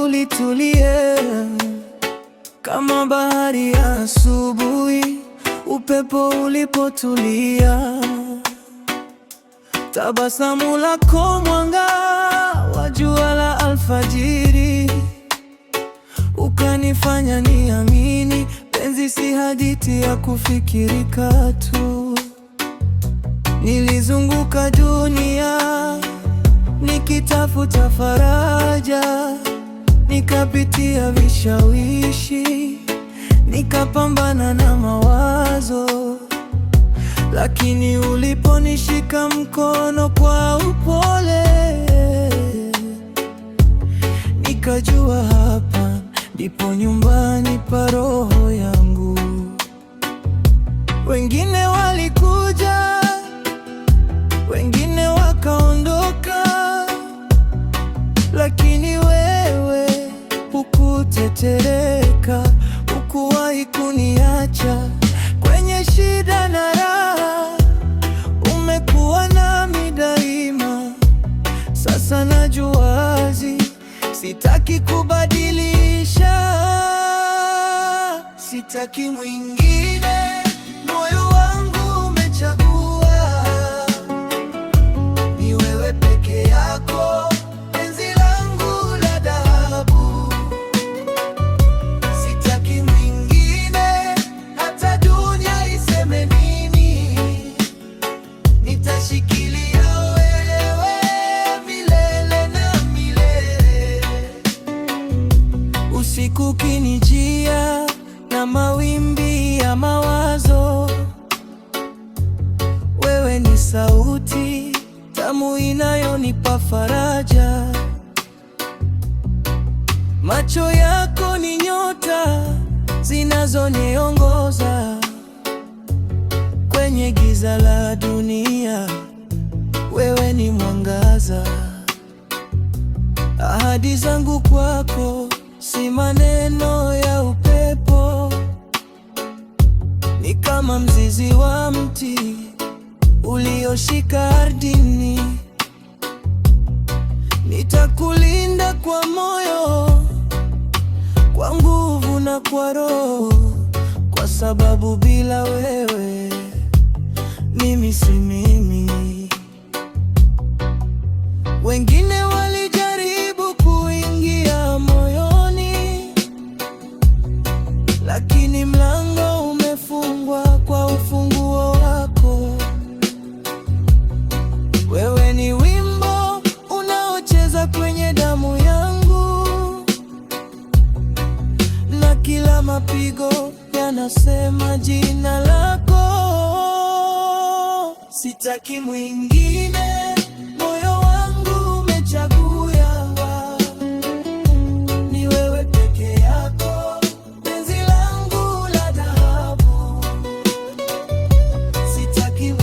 ulitulie kama bahari ya asubuhi, upepo ulipotulia. Tabasamu lako mwanga wa jua la alfajiri, ukanifanya niamini penzi si hadithi ya kufikirika tu. Nilizunguka dunia nikitafuta faraja, nikapitia vishawishi, nikapambana na mawazo, lakini uliponishika mkono kwa upole, nikajua hapa ndipo nyumbani pa roho yangu. Wengine walikuja, wengine wakaondoka, lakini wewe hukutetereka, hukuwahi kuniacha kwenye shida na raha. Umekuwa nami daima, sasa najua wazi, sitaki kubadilisha, sitaki mwingine. Moyo wangu umechagua ni wewe peke yako, penzi langu la dhahabu. Sitaki mwingine, hata dunia iseme nini, nitashikilia wewe milele na milele. Usiku kinijia na mawimbi ya mawazo, wewe ni sauti tamu inayonipa faraja. Macho yako ni nyota zinazoniongoza kwenye giza la dunia, wewe ni mwangaza. Ahadi zangu kwako si maneno ya upepo, ni kama mzizi wa mti ulioshika ardhini. Nitakulinda kwa moyo, kwa nguvu na kwa roho, kwa sababu bila wewe mimi si mimi. Wengine walijaribu kuingia moyoni, lakini mlango umefungwa kwa ufunguo wako. Wewe ni wimbo unaocheza kwenye damu yangu, na kila mapigo yanasema jina lako. Sitaki mwingine, moyo wangu umechagua ni wewe peke yako, penzi langu la dhahabu. Sitaki